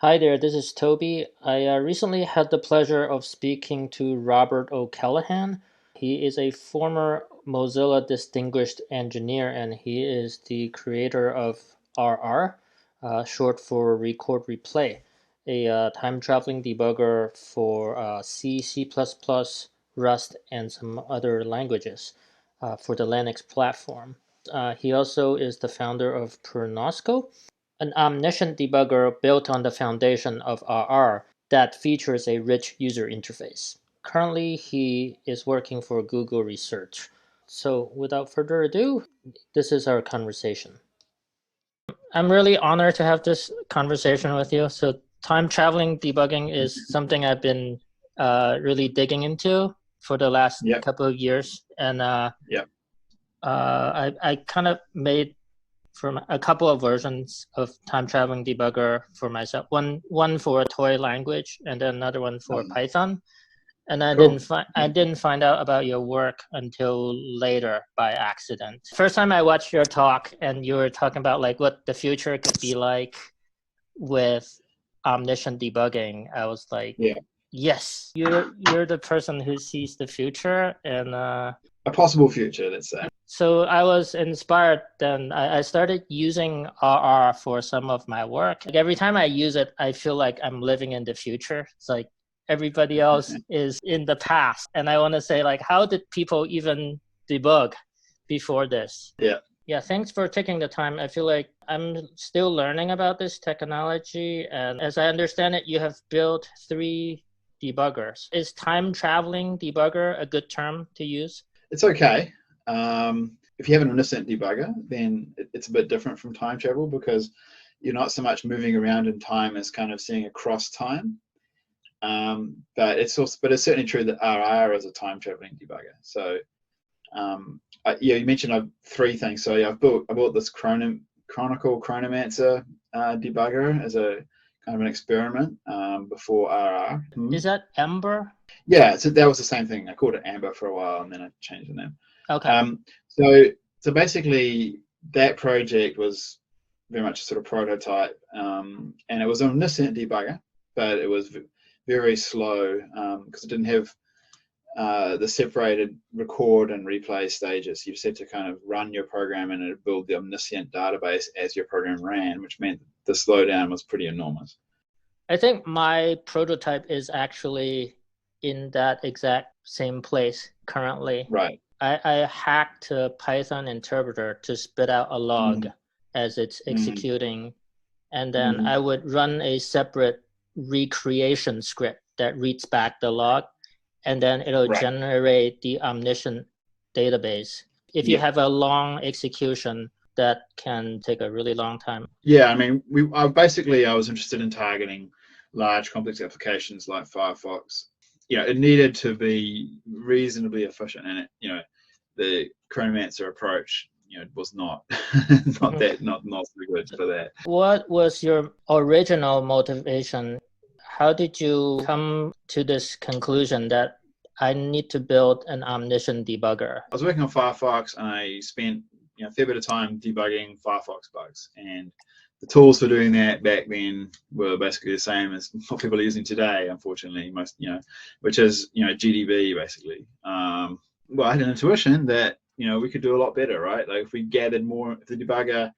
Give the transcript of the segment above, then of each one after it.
Hi there, this is Toby. I recently had the pleasure of speaking to Robert O'Callaghan. He is a former Mozilla Distinguished Engineer and he is the creator of RR, short for Record Replay, a time traveling debugger for C, C++, Rust, and some other languages for the Linux platform. He also is the founder of Pernosco, an omniscient debugger built on the foundation of RR that features a rich user interface. Currently, he is working for Google Research. So, without further ado, this is our conversation. I'm really honored to have this conversation with you. So, time traveling debugging is something I've been really digging into for the last couple of years, and I kind of made from a couple of versions of time traveling debugger for myself. One for a toy language, and then another one for Python. And I didn't find out about your work until later by accident. First time I watched your talk, and you were talking about like what the future could be like with omniscient debugging. I was like, yes, you're the person who sees the future and a possible future, let's say. So I was inspired. Then I started using RR for some of my work. Like every time I use it, I feel like I'm living in the future. It's like everybody else is in the past. And I want to say, like, how did people even debug before this? Yeah, thanks for taking the time. I feel like I'm still learning about this technology. And as I understand it, you have built 3 debuggers. Is time traveling debugger a good term to use? It's okay. If you have an omniscient debugger, then it's a bit different from time travel because you're not so much moving around in time as kind of seeing across time. But it's certainly true that RR is a time traveling debugger. So you mentioned 3 things. So I built this Chronicle Chronomancer debugger as a kind of an experiment before RR. Is that Ember? Yeah, so that was the same thing. I called it Amber for a while, and then I changed the name. Okay. So basically, that project was very much a sort of prototype, and it was an omniscient debugger, but it was very slow because it didn't have the separated record and replay stages. You just had to kind of run your program and it would build the omniscient database as your program ran, which meant the slowdown was pretty enormous. I think my prototype is actually in that exact same place currently. Right. I hacked a Python interpreter to spit out a log as it's executing. And then I would run a separate recreation script that reads back the log. And then it'll generate the omniscient database. If you have a long execution, that can take a really long time. Yeah, I mean, I was interested in targeting large complex applications like Firefox. It needed to be reasonably efficient, and the Chronomancer approach, was not so good for that. What was your original motivation? How did you come to this conclusion that I need to build an omniscient debugger? I was working on Firefox, and I spent a fair bit of time debugging Firefox bugs, and the tools for doing that back then were basically the same as what people are using today, unfortunately, which is GDB basically. Well, I had an intuition that we could do a lot better, right? Like if we gathered more, if the debugger,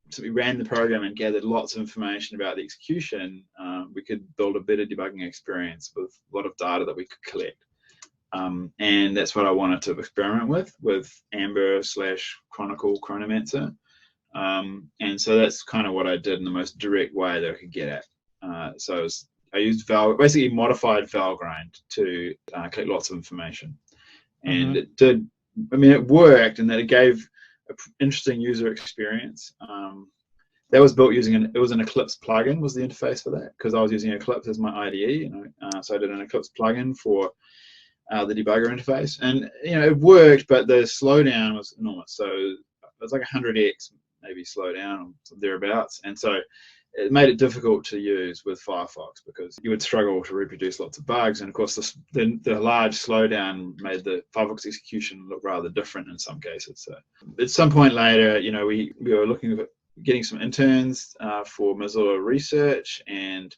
so we ran the program and gathered lots of information about the execution, we could build a better debugging experience with a lot of data that we could collect. And that's what I wanted to experiment with Amber/Chronicle Chronomancer. And so that's kind of what I did in the most direct way that I could get at. I used basically modified Valgrind to collect lots of information. And it did, it worked, and that it gave an interesting user experience. That was built using it was an Eclipse plugin was the interface for that, because I was using Eclipse as my IDE. So I did an Eclipse plugin for the debugger interface, and it worked, but the slowdown was enormous. So it was like 100x maybe slowdown or thereabouts, and so it made it difficult to use with Firefox because you would struggle to reproduce lots of bugs, and of course the large slowdown made the Firefox execution look rather different in some cases. So at some point later, we were looking at getting some interns for Mozilla research, and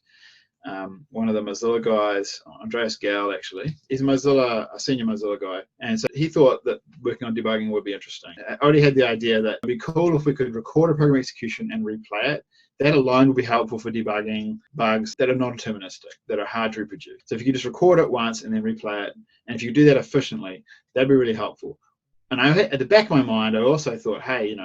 one of the Mozilla guys, Andreas Gall, actually, he's a senior Mozilla guy, and so he thought that working on debugging would be interesting. I already had the idea that it'd be cool if we could record a program execution and replay it. That alone would be helpful for debugging bugs that are non-deterministic, that are hard to reproduce. So if you could just record it once and then replay it, and if you do that efficiently, that'd be really helpful. And at the back of my mind, I also thought, hey,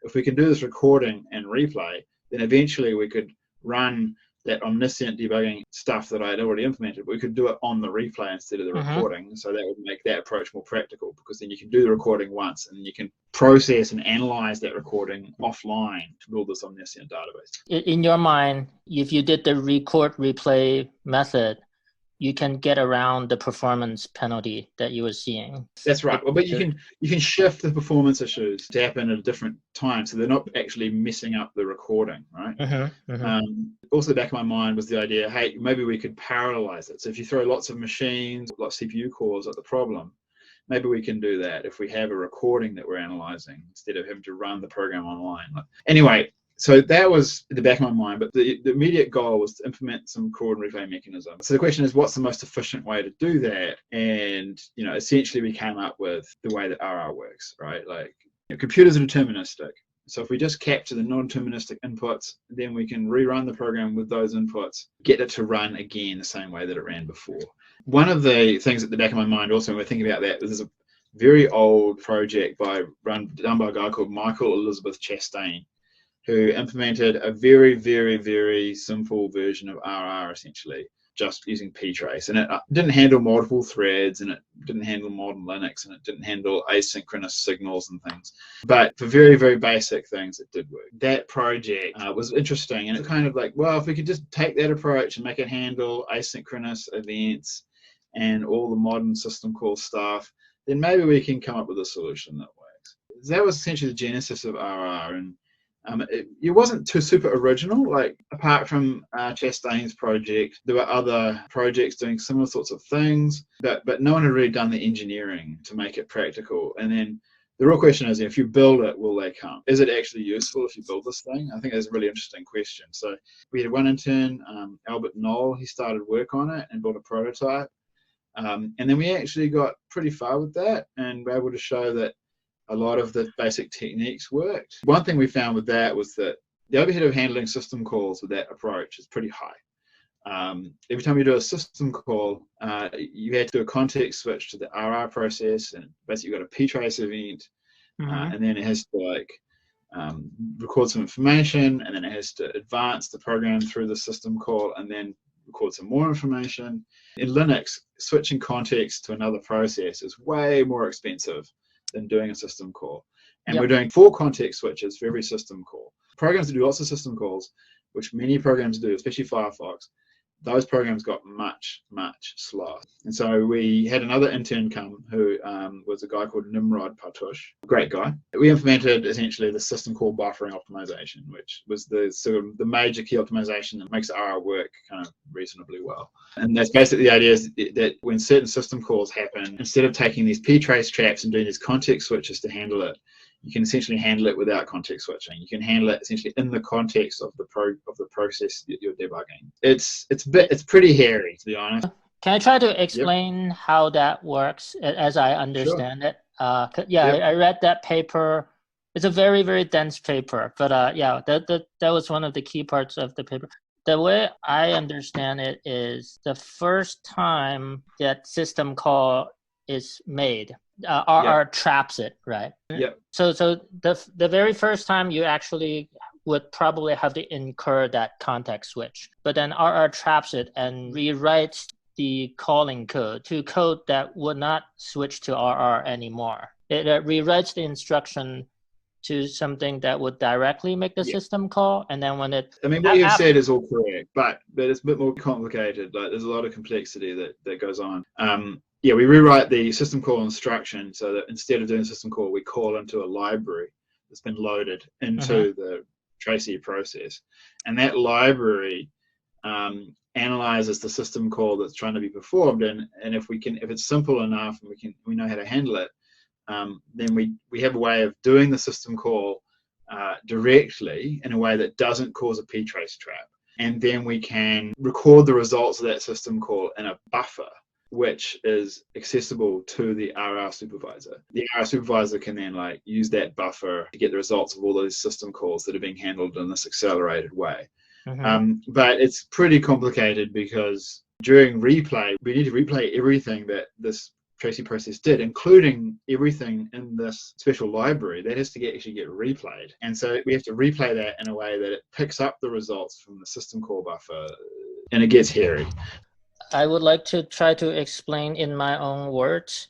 if we can do this recording and replay, then eventually we could run that omniscient debugging stuff that I had already implemented. We could do it on the replay instead of the recording. So that would make that approach more practical, because then you can do the recording once and you can process and analyze that recording offline to build this omniscient database. In your mind, if you did the record replay method, you can get around the performance penalty that you were seeing. That's right. Well, but you can shift the performance issues to happen at a different time, so they're not actually messing up the recording, right? Also, the back of my mind was the idea, hey, maybe we could parallelize it. So if you throw lots of machines, lots of CPU cores at the problem, maybe we can do that if we have a recording that we're analyzing instead of having to run the program online. Anyway, so that was in the back of my mind, but the immediate goal was to implement some record and replay mechanism. So the question is, what's the most efficient way to do that? And essentially we came up with the way that RR works, right? Like, computers are deterministic. So if we just capture the non-deterministic inputs, then we can rerun the program with those inputs, get it to run again the same way that it ran before. One of the things at the back of my mind also when we're thinking about that, there's a very old project done by a guy called Michael Elizabeth Chastain, who implemented a very, very, very simple version of RR, essentially, just using ptrace. And it didn't handle multiple threads, and it didn't handle modern Linux, and it didn't handle asynchronous signals and things. But for very, very basic things, it did work. That project was interesting, and it's kind of like, well, if we could just take that approach and make it handle asynchronous events and all the modern system call stuff, then maybe we can come up with a solution that works. That was essentially the genesis of RR, and it wasn't too super original. Like, apart from Chastain's project, there were other projects doing similar sorts of things, but no one had really done the engineering to make it practical. And then the real question is, if you build it, will they come? Is it actually useful if you build this thing? I think that's a really interesting question. So we had one intern, Albert Knoll. He started work on it and built a prototype. And then we actually got pretty far with that and were able to show that a lot of the basic techniques worked. One thing we found with that was that the overhead of handling system calls with that approach is pretty high. Every time you do a system call, you had to do a context switch to the RR process, and basically you've got a ptrace event, and then it has to record some information, and then it has to advance the program through the system call, and then record some more information. In Linux, switching context to another process is way more expensive than doing a system call. And we're doing 4 context switches for every system call. Programs that do lots of system calls, which many programs do, especially Firefox, those programs got much, much slower. And so we had another intern come who was a guy called Nimrod Partush, great guy. We implemented essentially the system call buffering optimization, which was the sort of the major key optimization that makes RR work kind of reasonably well. And that's basically the idea is that when certain system calls happen, instead of taking these ptrace traps and doing these context switches to handle it, you can essentially handle it without context switching. You can handle it essentially in the context of the process that you're debugging. It's pretty hairy, to be honest. Can I try to explain how that works as I understand it? I read that paper. It's a very, very dense paper, but that was one of the key parts of the paper. The way I understand it is the first time that system call is made, RR traps it, right? Yeah. So the very first time you actually would probably have to incur that context switch, but then RR traps it and rewrites the calling code to code that would not switch to RR anymore. It rewrites the instruction to something that would directly make the system call, and then when it... I mean, what you've said is all correct, but it's a bit more complicated. Like, there's a lot of complexity that goes on. We rewrite the system call instruction so that instead of doing a system call, we call into a library that's been loaded into the Tracy process. And that library analyzes the system call that's trying to be performed. And if it's simple enough and we know how to handle it, then we have a way of doing the system call directly in a way that doesn't cause a ptrace trap. And then we can record the results of that system call in a buffer, which is accessible to the RR supervisor. The RR supervisor can then use that buffer to get the results of all those system calls that are being handled in this accelerated way. But it's pretty complicated because during replay, we need to replay everything that this tracing process did, including everything in this special library that has to actually get replayed. And so we have to replay that in a way that it picks up the results from the system call buffer, and it gets hairy. I would like to try to explain in my own words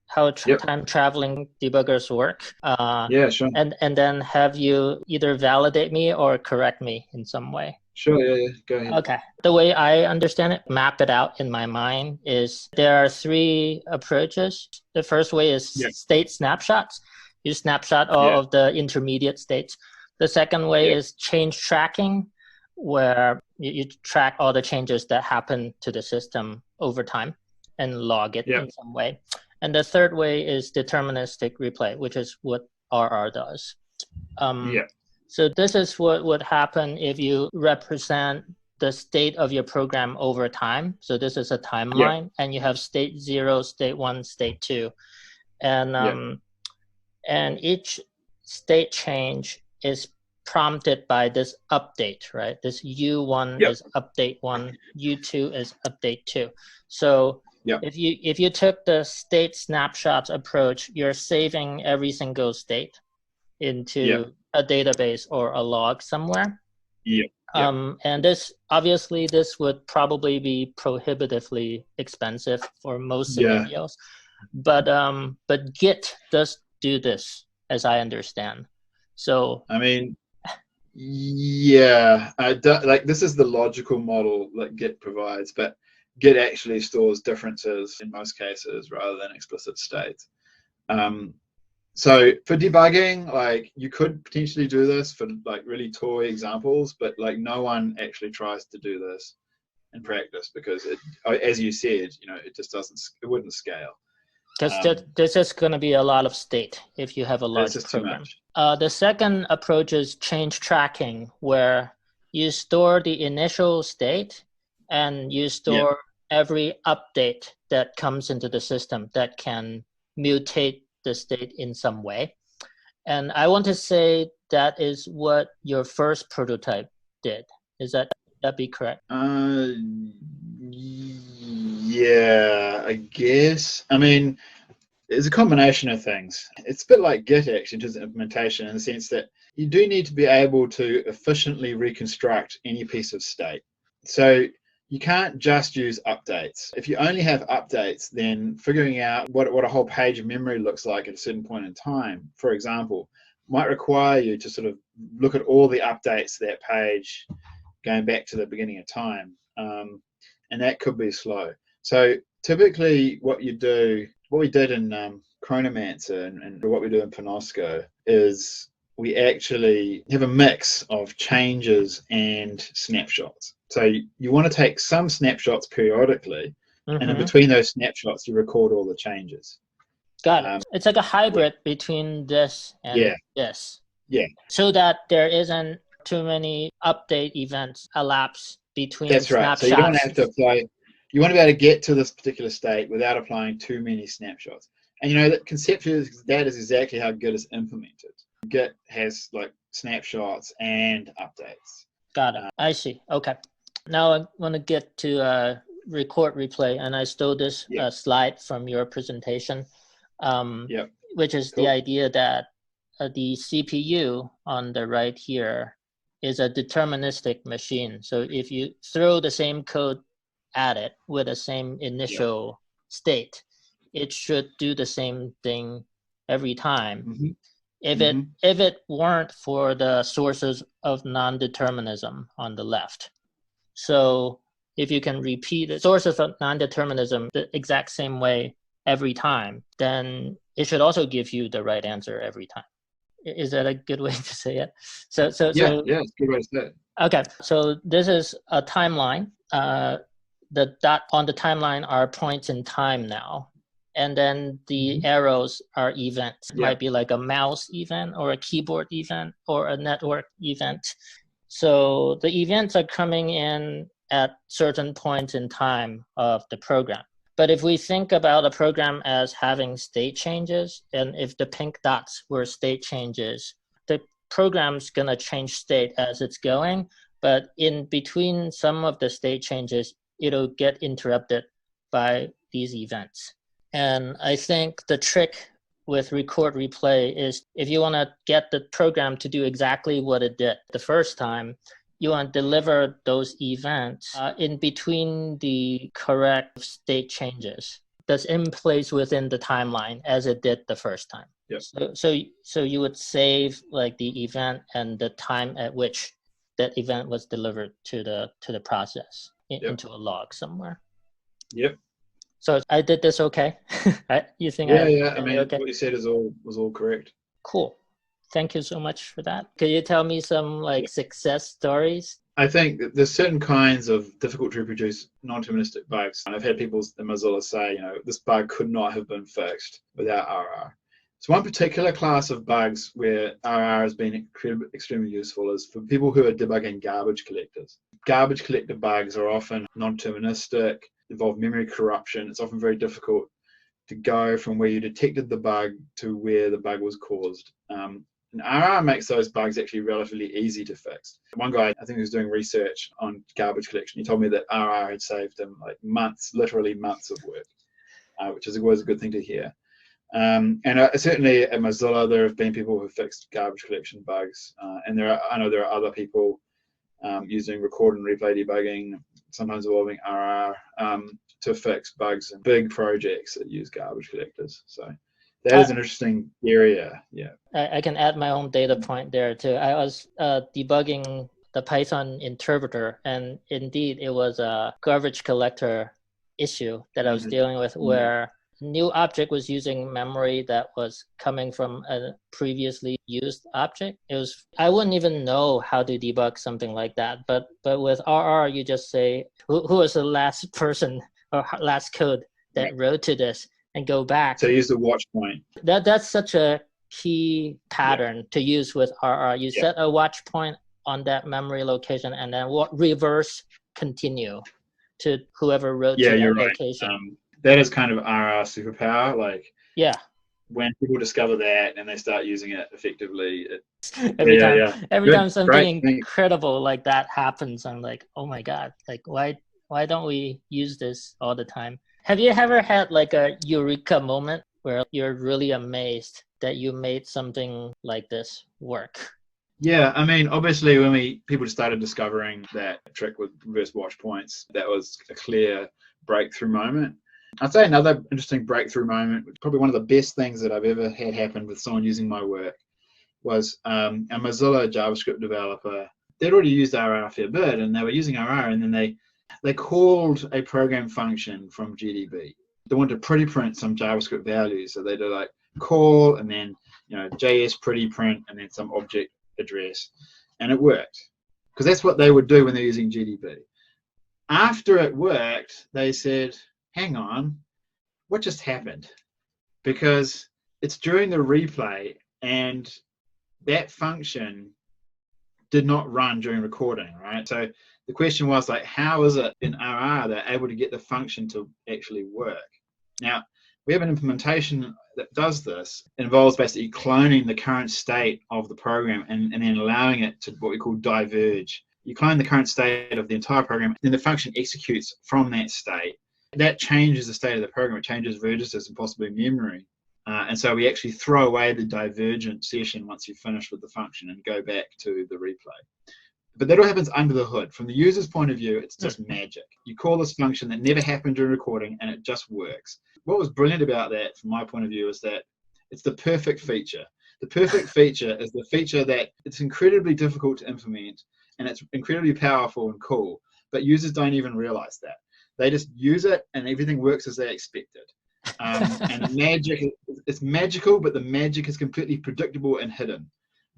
how time traveling debuggers work. Yeah, sure. And then have you either validate me or correct me in some way. Sure, yeah, go ahead. Okay. The way I understand it, map it out in my mind, is there are 3 approaches. The first way is state snapshots. You snapshot all of the intermediate states. The second way is change tracking, where you track all the changes that happen to the system over time and log it in some way. And the third way is deterministic replay, which is what RR does. So this is what would happen if you represent the state of your program over time. So this is a timeline, and you have state 0, state 1, state 2. And each state change is prompted by this update, right? This U1 is update 1, U2 is update 2. So if you took the state snapshots approach, you're saving every single state into a database or a log somewhere. And this would probably be prohibitively expensive for most scenarios. But Git does do this, as I understand. So I mean, this is the logical model that Git provides, but Git actually stores differences in most cases rather than explicit states. So for debugging, you could potentially do this for really toy examples, but no one actually tries to do this in practice because it, as you said, it wouldn't scale. Because there's just going to be a lot of state if you have a large program. The second approach is change tracking, where you store the initial state and you store every update that comes into the system that can mutate the state in some way. And I want to say that is what your first prototype did. Is that be correct? Yeah, I guess. I mean, it's a combination of things. It's a bit like Git actually in terms of implementation, in the sense that you do need to be able to efficiently reconstruct any piece of state. So you can't just use updates. If you only have updates, then figuring out what a whole page of memory looks like at a certain point in time, for example, might require you to sort of look at all the updates to that page going back to the beginning of time. And that could be slow. So typically what we did in Chronomancer and what we do in Pernosco is we actually have a mix of changes and snapshots. So you want to take some snapshots periodically, and in between those snapshots, you record all the changes. Got it. It's like a hybrid between this and this. Yeah. So that there isn't too many update events elapse between snapshots. That's right. So you don't have to apply. You want to be able to get to this particular state without applying too many snapshots. And that conceptually, that is exactly how Git is implemented. Git has snapshots and updates. Got it. I see. Okay. Now I want to get to record replay, and I stole this slide from your presentation, which is the idea that the CPU on the right here is a deterministic machine. So if you throw the same code at it with the same initial state, it should do the same thing every time. If it weren't for the sources of non-determinism on the left. So if you can repeat the sources of non-determinism the exact same way every time, then it should also give you the right answer every time. Is that a good way to say it? So it's a good way to say it. Okay, so this is a timeline. The dot on the timeline are points in time now. and then the arrows are events. It might be like a mouse event or a keyboard event or a network event. So the events are coming in at certain points in time of the program. But if we think about a program as having state changes, and if the pink dots were state changes, the program's going to change state as it's going. But in between some of the state changes, it'll get interrupted by these events. And I think the trick with record replay is if you want to get the program to do exactly what it did the first time, you want to deliver those events in between the correct state changes that's in place within the timeline as it did the first time. Yep. So you would save like the event and the time at which that event was delivered to the process into a log somewhere. Yep. So I did this okay? You think? Yeah. I mean, okay? What you said was all correct. Cool. Thank you so much for that. Could you tell me some success stories? I think that there's certain kinds of difficult to reproduce non-deterministic bugs. And I've had people in Mozilla say, this bug could not have been fixed without RR. So one particular class of bugs where RR has been extremely useful is for people who are debugging garbage collectors. Garbage collector bugs are often non-deterministic, involve memory corruption. It's often very difficult to go from where you detected the bug to where the bug was caused. And RR makes those bugs actually relatively easy to fix. One guy, I think he was doing research on garbage collection, he told me that RR had saved him like months, literally months of work, which is always a good thing to hear. And certainly at Mozilla, there have been people who fixed garbage collection bugs. And I know there are other people using record and replay debugging, sometimes involving RR, to fix bugs in big projects that use garbage collectors. So that is an interesting area. Yeah. I can add my own data point there too. I was debugging the Python interpreter, and indeed it was a garbage collector issue that I was dealing with where new object was using memory that was coming from a previously used object. I wouldn't even know how to debug something like that. But with RR, you just say who was the last person or last code that wrote to this, and go back. So use the watch point. That's such a key pattern to use with RR. You set a watch point on that memory location, and then reverse continue to whoever wrote to that location. That is kind of RR superpower. Like, when people discover that and they start using it effectively, every time something incredible like that happens, I'm like, oh my god, like why don't we use this all the time? Have you ever had like a eureka moment where you're really amazed that you made something like this work? Yeah, I mean, obviously when people started discovering that trick with reverse watch points, that was a clear breakthrough moment. I'd say another interesting breakthrough moment, probably one of the best things that I've ever had happen with someone using my work, was a Mozilla JavaScript developer. They'd already used RR a fair bit, and they were using RR, and then they called a program function from GDB. They wanted to pretty print some JavaScript values, so they did like call and then JS pretty print and then some object address, and it worked because that's what they would do when they're using GDB. After it worked, they said, hang on, what just happened? Because it's during the replay and that function did not run during recording, right? So the question was like, how is it in RR they're able to get the function to actually work? Now, we have an implementation that does this. It involves basically cloning the current state of the program and then allowing it to what we call diverge. You clone the current state of the entire program, then the function executes from that state. That changes the state of the program. It changes registers and possibly memory. And so we actually throw away the divergent session once you've finished with the function and go back to the replay. But that all happens under the hood. From the user's point of view, it's just magic. You call this function that never happened during recording, and it just works. What was brilliant about that, from my point of view, is that it's the perfect feature. The perfect feature is the feature that it's incredibly difficult to implement, and it's incredibly powerful and cool, but users don't even realize that. They just use it, and everything works as they expected. And the magic, it's magical, but the magic is completely predictable and hidden.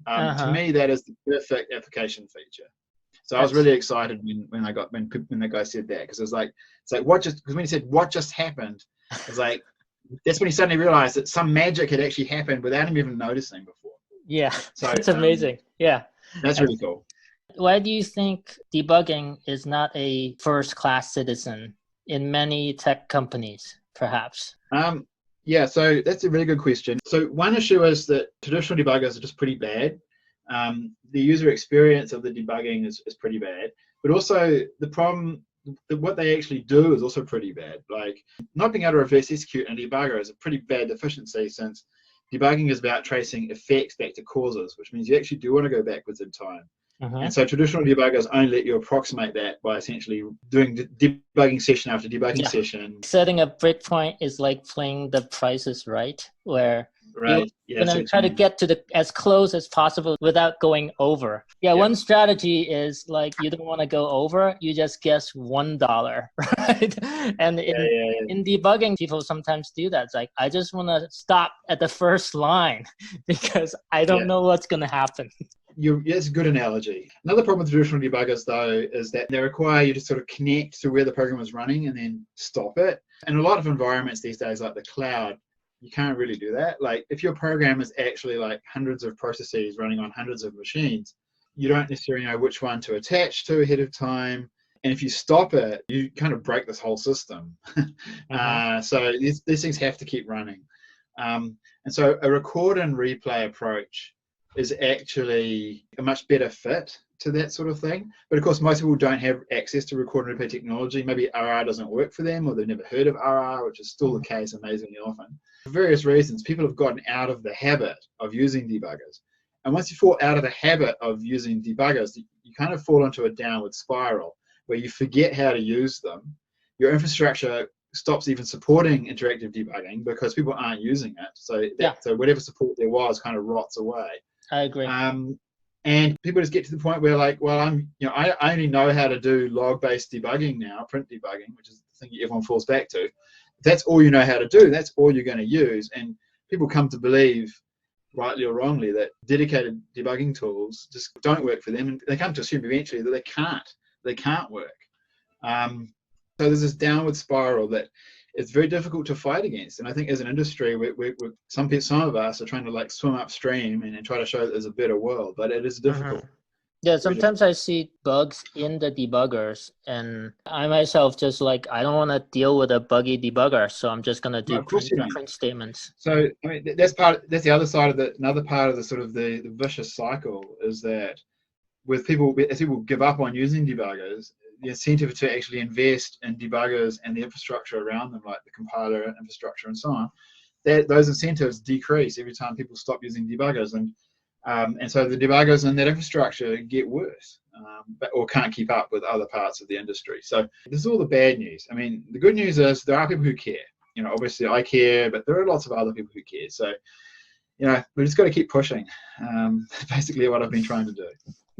To me, that is the perfect application feature. So I was really excited when that guy said that, because it's like because when he said what just happened, it's like that's when he suddenly realized that some magic had actually happened without him even noticing before. Yeah, So that's amazing. Yeah. that's really cool. Why do you think debugging is not a first-class citizen in many tech companies, perhaps? Yeah, so that's a really good question. So one issue is that traditional debuggers are just pretty bad. The user experience of the debugging is pretty bad, but also the problem, what they actually do is also pretty bad. Like not being able to reverse execute in a debugger is a pretty bad deficiency, since debugging is about tracing effects back to causes, which means you actually do want to go backwards in time. And so traditional debuggers only let you approximate that by essentially doing debugging session after debugging session. Setting a breakpoint is like playing the Price is Right, where you're Right. Yeah. gonna try to get to the as close as possible without going over. Yeah, one strategy is like you don't want to go over, you just guess $1, right? And in debugging, people sometimes do that. It's like I just want to stop at the first line because I don't know what's gonna happen. That's a good analogy. Another problem with traditional debuggers, though, is that they require you to sort of connect to where the program is running and then stop it. And a lot of environments these days, like the cloud, you can't really do that. Like if your program is actually like hundreds of processes running on hundreds of machines, you don't necessarily know which one to attach to ahead of time. And if you stop it, you kind of break this whole system. So these things have to keep running. And so a record and replay approach is actually a much better fit to that sort of thing. But of course, most people don't have access to record and replay technology. Maybe RR doesn't work for them, or they've never heard of RR, which is still the case amazingly often. For various reasons, people have gotten out of the habit of using debuggers. And once you fall out of the habit of using debuggers, you kind of fall into a downward spiral where you forget how to use them. Your infrastructure stops even supporting interactive debugging because people aren't using it. So whatever support there was kind of rots away. I agree. And people just get to the point where like, well, I only know how to do log-based debugging now, print debugging, which is the thing everyone falls back to. If that's all you know how to do, that's all you're going to use. And people come to believe, rightly or wrongly, that dedicated debugging tools just don't work for them. And they come to assume eventually that they can't work. So there's this downward spiral that it's very difficult to fight against. And I think as an industry, some of us are trying to like swim upstream and try to show that there's a better world, but it is difficult. Yeah, sometimes I see bugs in the debuggers, and I myself just like, I don't want to deal with a buggy debugger, so I'm just going to do print statements. So I mean, that's the other side of another part of the sort of the vicious cycle is that as people give up on using debuggers, the incentive to actually invest in debuggers and the infrastructure around them, like the compiler infrastructure and so on, those incentives decrease every time people stop using debuggers, and so the debuggers and that infrastructure get worse, or can't keep up with other parts of the industry. So this is all the bad news. I mean, the good news is there are people who care. Obviously I care, but there are lots of other people who care. So, we just got to keep pushing. Basically what I've been trying to do.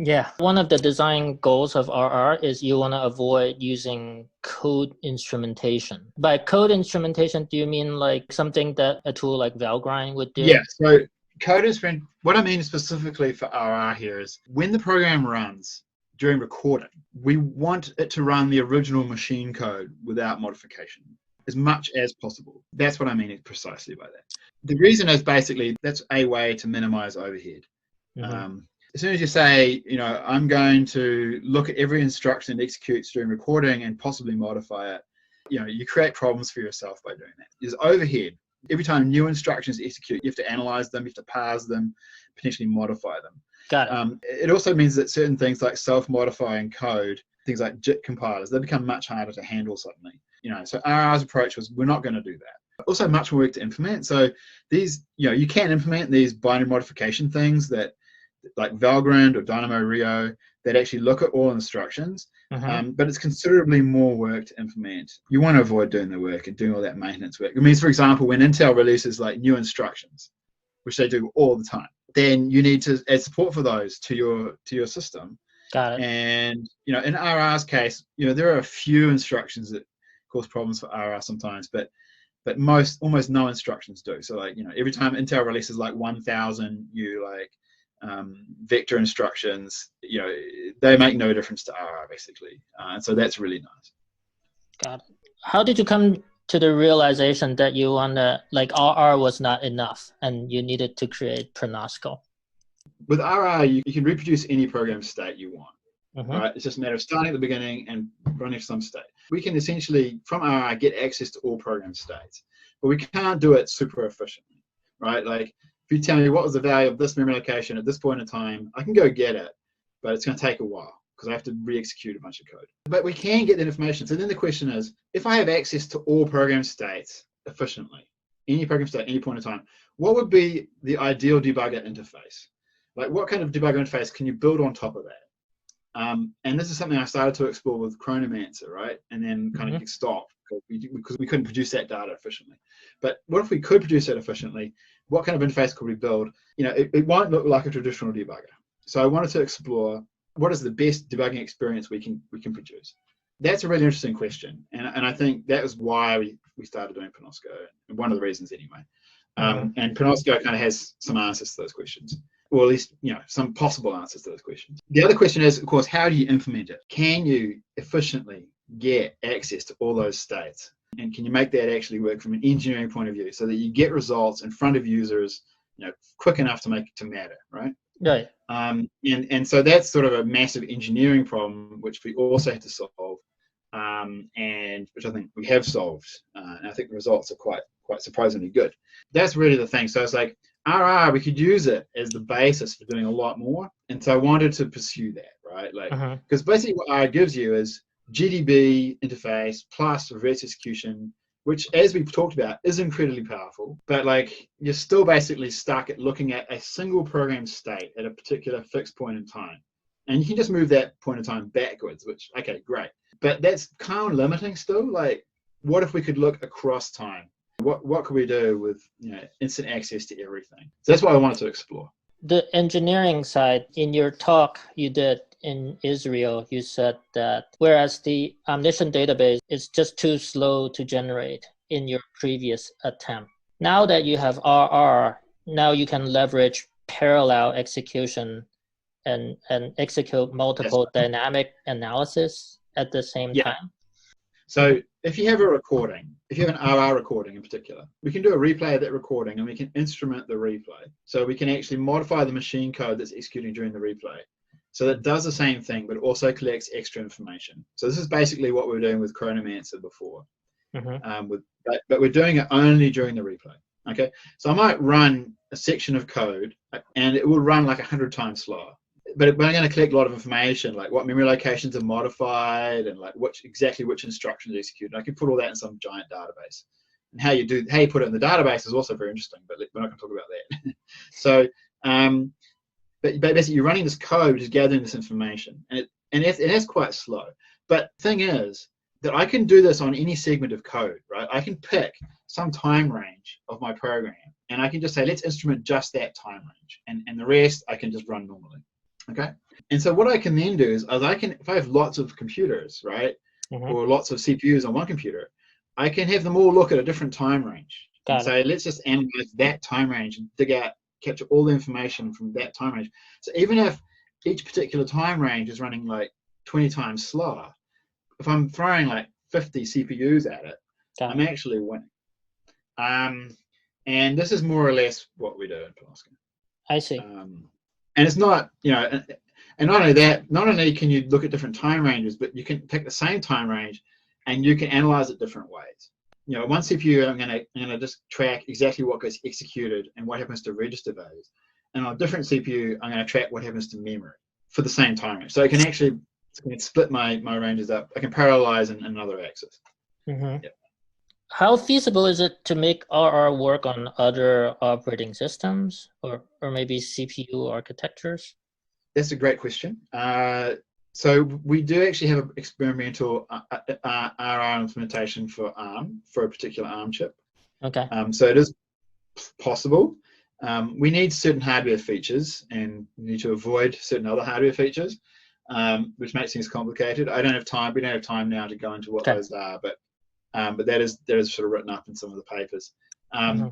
Yeah, one of the design goals of RR is you want to avoid using code instrumentation. By code instrumentation, do you mean like something that a tool like Valgrind would do? Yeah, so code instrumentation, what I mean specifically for RR here is when the program runs during recording, we want it to run the original machine code without modification as much as possible. That's what I mean precisely by that. The reason is basically that's a way to minimize overhead. As soon as you say, I'm going to look at every instruction that executes during recording and possibly modify it, you create problems for yourself by doing that. There's overhead. Every time new instructions execute, you have to analyze them, you have to parse them, potentially modify them. Got it. It also means that certain things like self-modifying code, things like JIT compilers, they become much harder to handle suddenly. So RR's approach was we're not going to do that. Also much more work to implement. So these, you can implement these binary modification things that like Valgrind or Dynamo Rio that actually look at all instructions, but it's considerably more work to implement. You want to avoid doing the work and doing all that maintenance work. It means, for example, when Intel releases like new instructions, which they do all the time, then you need to add support for those to your system. Got it. And in RR's case, there are a few instructions that cause problems for RR sometimes, but almost no instructions do. So like every time Intel releases like 1,000 new vector instructions, they make no difference to RR basically, and so that's really nice. Got it. How did you come to the realization that you wanna, like, RR was not enough and you needed to create Pernosco? With RR, you can reproduce any program state you want. Mm-hmm. Right? It's just a matter of starting at the beginning and running some state. We can essentially, from RR, get access to all program states, but we can't do it super efficiently, right? Like, if you tell me what was the value of this memory location at this point in time, I can go get it, but it's going to take a while because I have to re-execute a bunch of code. But we can get that information. So then the question is, if I have access to all program states efficiently, any program state, any point in time, what would be the ideal debugger interface? Like, what kind of debugger interface can you build on top of that? And this is something I started to explore with Chronomancer, right? And then kind of stopped because we couldn't produce that data efficiently. But what if we could produce it efficiently? What kind of interface could we build? You know, it won't look like a traditional debugger. So I wanted to explore what is the best debugging experience we can produce. That's a really interesting question, and I think that was why we started doing Pernosco. One of the reasons, anyway. And Pernosco kind of has some answers to those questions, or at least, you know, some possible answers to those questions. The other question is, of course, how do you implement it? Can you efficiently get access to all those states? And can you make that actually work from an engineering point of view so that you get results in front of users, you know, quick enough to make it to matter, right? Right. And so that's sort of a massive engineering problem, which we also have to solve, and which I think we have solved. And I think the results are quite surprisingly good. That's really the thing. So it's like, RR, we could use it as the basis for doing a lot more. And so I wanted to pursue that, right? Like, because basically what RR gives you is GDB interface plus reverse execution, which, as we've talked about, is incredibly powerful. But like, you're still basically stuck at looking at a single program state at a particular fixed point in time. And you can just move that point in time backwards, which, okay, great. But that's kind of limiting still. Like, what if we could look across time? What could we do with, you know, instant access to everything? So that's what I wanted to explore. The engineering side, in your talk you did in Israel, you said that whereas the omniscient database is just too slow to generate in your previous attempt, now that you have RR, now you can leverage parallel execution and execute multiple dynamic analysis at the same time. So if you have a recording, if you have an RR recording in particular, we can do a replay of that recording and we can instrument the replay. So we can actually modify the machine code that's executing during the replay. So that does the same thing, but also collects extra information. So this is basically what we were doing with Chronomancer before. But we're doing it only during the replay. Okay, so I might run a section of code and it will run like 100 times slower. But I'm going to collect a lot of information, like what memory locations are modified and like exactly which instructions are executed. I can put all that in some giant database. And how you put it in the database is also very interesting, but we're not going to talk about that. So, but basically you're running this code, which is gathering this information, and it's quite slow. But the thing is that I can do this on any segment of code, right? I can pick some time range of my program, and I can just say, let's instrument just that time range, and the rest I can just run normally. Okay, and so what I can then do is if I have lots of computers, right, or lots of CPUs on one computer, I can have them all look at a different time range and say, let's just analyze that time range and capture all the information from that time range. So even if each particular time range is running like 20 times slower, if I'm throwing like 50 CPUs at it, I'm actually winning. And this is more or less what we do in Pernosco. I see. And it's not, you know, and not only that, not only can you look at different time ranges, but you can pick the same time range and you can analyze it different ways. You know, one CPU, I'm gonna just track exactly what gets executed and what happens to register values. And on a different CPU, I'm gonna track what happens to memory for the same time range. So I can actually split my ranges up. I can parallelize in another axis. How feasible is it to make RR work on other operating systems or maybe CPU architectures? That's a great question. So we do actually have an experimental RR implementation for ARM, for a particular ARM chip. Okay. So it is possible. We need certain hardware features and we need to avoid certain other hardware features, which makes things complicated. We don't have time now to go into what those are, but that is sort of written up in some of the papers.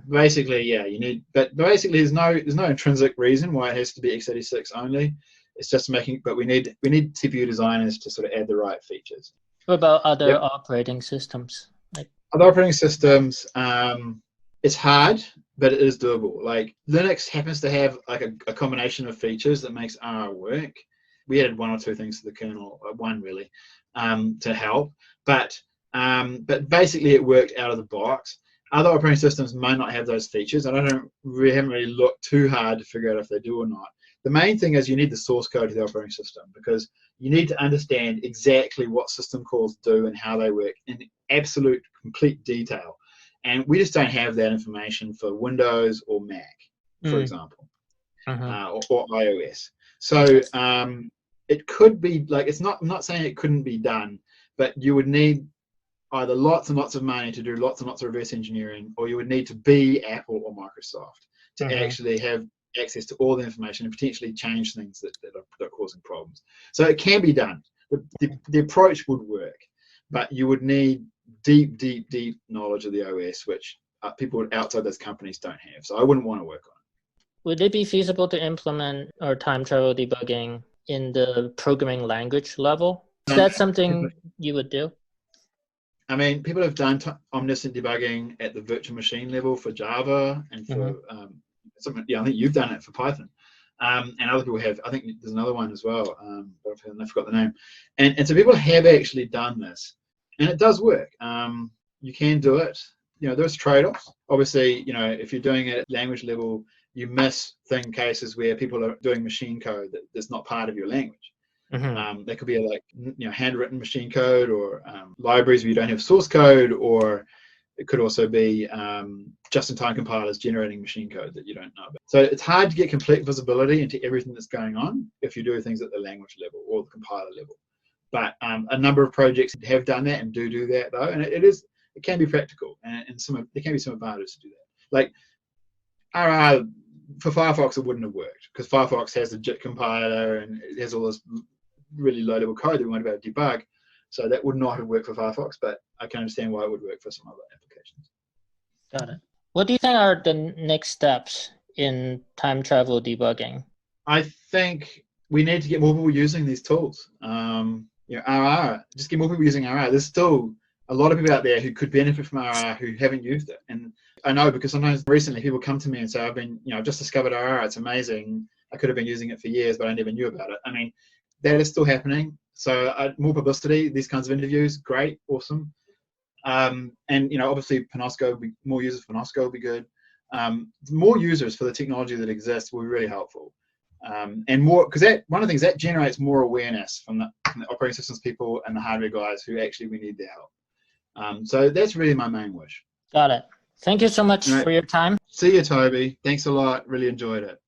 Basically, you need, but basically there's no intrinsic reason why it has to be x86 only. It's just but we need CPU designers to sort of add the right features. What about other operating systems? Other operating systems, it's hard, but it is doable. Like Linux happens to have like a combination of features that makes RR work. We added one or two things to the kernel, one really, to help. But basically it worked out of the box. Other operating systems might not have those features, and haven't really looked too hard to figure out if they do or not. The main thing is you need the source code to the operating system, because you need to understand exactly what system calls do and how they work in absolute complete detail. And we just don't have that information for Windows or Mac, for example, or iOS. So it could be like, I'm not saying it couldn't be done, but you would need either lots and lots of money to do lots and lots of reverse engineering, or you would need to be Apple or Microsoft to actually have access to all the information and potentially change things that are causing problems. So it can be done. The approach would work, but you would need deep knowledge of the OS, which people outside those companies don't have. So I wouldn't want to work on it. Would it be feasible to implement or time travel debugging in the programming language level? Is that something you would do? I mean, people have done omniscient debugging at the virtual machine level for Java and for I think you've done it for Python, and other people have. I think there's another one as well, but I forgot the name. And so people have actually done this, and it does work. You can do it. There's trade-offs. Obviously, if you're doing it at language level, you miss cases where people are doing machine code that's not part of your language. There could be like handwritten machine code, or libraries where you don't have source code, or it could also be just-in-time compilers generating machine code that you don't know about. So it's hard to get complete visibility into everything that's going on if you do things at the language level or the compiler level. But a number of projects have done that and do that though, and it can be practical, and there can be some advantages to do that. Like RR for Firefox, it wouldn't have worked because Firefox has a JIT compiler and it has all this really low-level code that we want to be able to debug. So that would not have worked for Firefox, but I can understand why it would work for some other applications. Got it. What do you think are the next steps in time travel debugging? I think we need to get more people using these tools. RR, just get more people using RR. There's still a lot of people out there who could benefit from RR who haven't used it. And I know because sometimes recently people come to me and say, I've just discovered RR, it's amazing. I could have been using it for years, but I never knew about it. I mean, that is still happening. So more publicity, these kinds of interviews, great, awesome. And obviously Pernosco, more users for Pernosco will be good. More users for the technology that exists will be really helpful. And more, because one of the things that generates more awareness from the operating systems people and the hardware guys who actually we need their help. So that's really my main wish. Got it. Thank you so much for your time. See you, Toby. Thanks a lot. Really enjoyed it.